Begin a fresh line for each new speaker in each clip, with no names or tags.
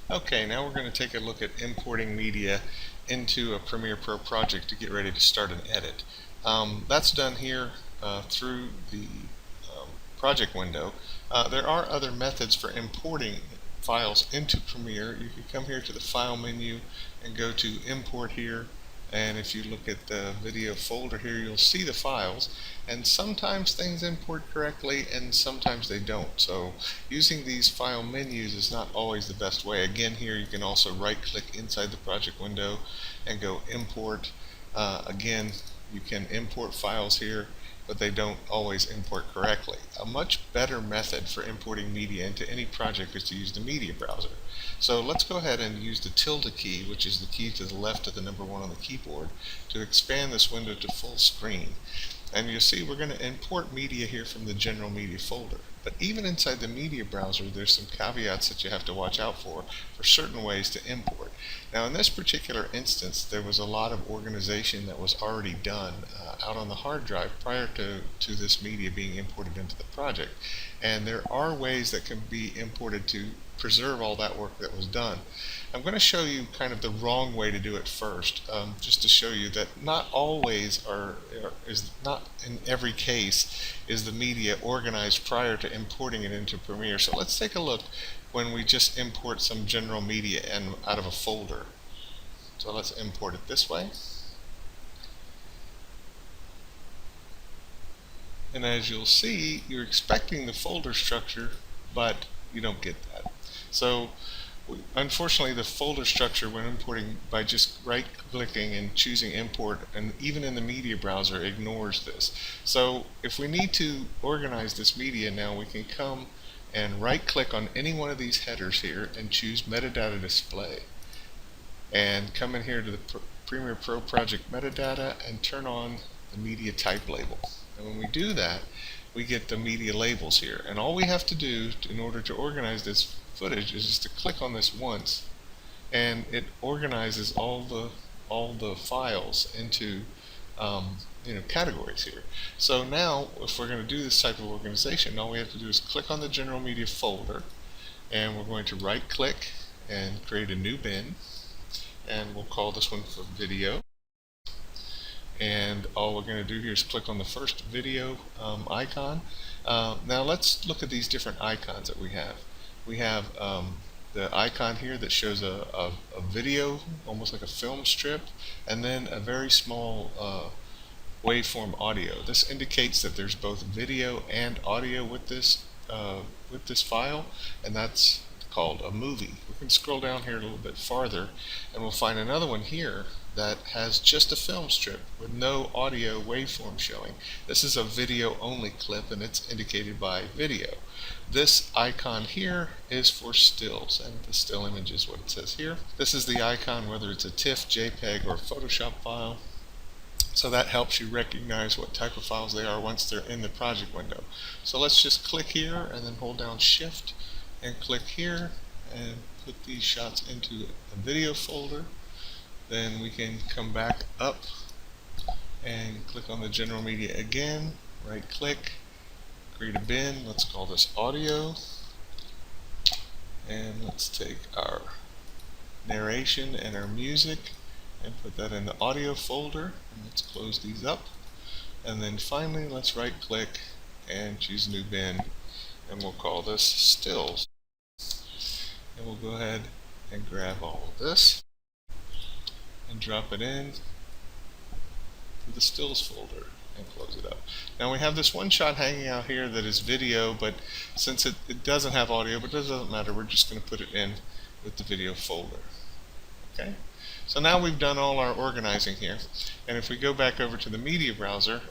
Okay, now we're going to take a look at importing media into a Premiere Pro project to get ready to start an edit. That's done here through the project window. There are other methods for importing files into Premiere. You can come here to the File menu and go to Import here. And if you look at the video folder here, you'll see the files. And sometimes things import correctly and sometimes they don't. So using these file menus is not always the best way. Again, here you can also right click inside the project window and go import. Again, you can import files here, but they don't always import correctly. A much better method for importing media into any project is to use the media browser. So let's go ahead and use the tilde key, which is the key to the left of the number 1 on the keyboard, to expand this window to full screen. And you'll see we're going to import media here from the general media folder. But even inside the media browser, there's some caveats that you have to watch out for certain ways to import. Now in this particular instance, there was a lot of organization that was already done out on the hard drive prior to this media being imported into the project. And there are ways that can be imported to preserve all that work that was done. I'm going to show you kind of the wrong way to do it first, just to show you that not always is not in every case is the media organized prior to importing it into Premiere. So let's take a look when we just import some general media out of a folder. So let's import it this way. And as you'll see, you're expecting the folder structure, but you don't get that. So unfortunately, the folder structure when importing by just right-clicking and choosing import, and even in the media browser, ignores this. So if we need to organize this media now, we can come and right-click on any one of these headers here and choose metadata display. And come in here to the Premiere Pro project metadata and turn on the media type label. And when we do that, we get the media labels here. And all we have to do in order to organize this footage is just to click on this once, and it organizes all the files into categories here. So now if we're going to do this type of organization, all we have to do is click on the general media folder, and we're going to right click and create a new bin, and we'll call this one for video. And all we're going to do here is click on the first video icon. Now let's look at these different icons that we have. We have the icon here that shows a video, almost like a film strip, and then a very small waveform audio. This indicates that there's both video and audio with this file, and that's called a movie. We can scroll down here a little bit farther, and we'll find another one here that has just a film strip with no audio waveform showing. This is a video only clip, and it's indicated by video. This icon here is for stills, and the still image is what it says here. This is the icon whether it's a TIFF, JPEG, or Photoshop file. So that helps you recognize what type of files they are once they're in the project window. So let's just click here and then hold down Shift and click here and put these shots into a video folder. Then we can come back up and click on the general media again, right click, create a bin. Let's call this audio, and let's take our narration and our music and put that in the audio folder, and let's close these up. And then finally let's right click and choose new bin, and we'll call this stills, and we'll go ahead and grab all of this and drop it in to the stills folder and close it up. Now we have this one shot hanging out here that is video, but since it doesn't have audio, but it doesn't matter, we're just going to put it in with the video folder. Okay, so now we've done all our organizing here, and if we go back over to the media browser,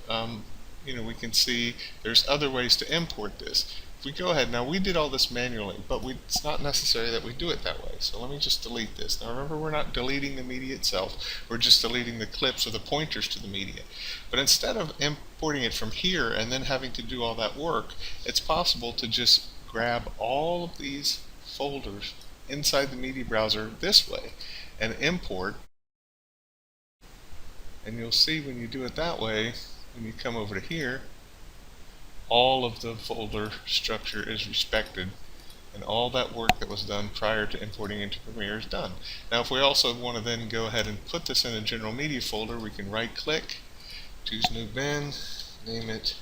we can see there's other ways to import this. If we go ahead, now we did all this manually, but it's not necessary that we do it that way. So let me just delete this. Now remember, we're not deleting the media itself, we're just deleting the clips or the pointers to the media. But instead of importing it from here and then having to do all that work, it's possible to just grab all of these folders inside the media browser this way and import. And you'll see when you do it that way, when you come over to here, all of the folder structure is respected, and all that work that was done prior to importing into Premiere is done. Now if we also want to then go ahead and put this in a general media folder, we can right click, choose new bin, name it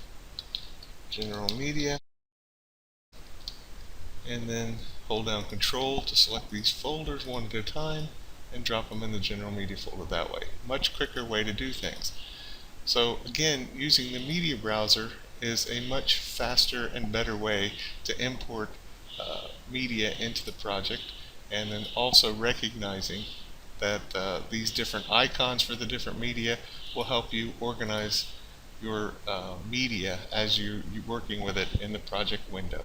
general media, and then hold down control to select these folders one at a time and drop them in the general media folder that way. Much quicker way to do things. So again, using the media browser is a much faster and better way to import media into the project, and then also recognizing that these different icons for the different media will help you organize your media as you're working with it in the project window.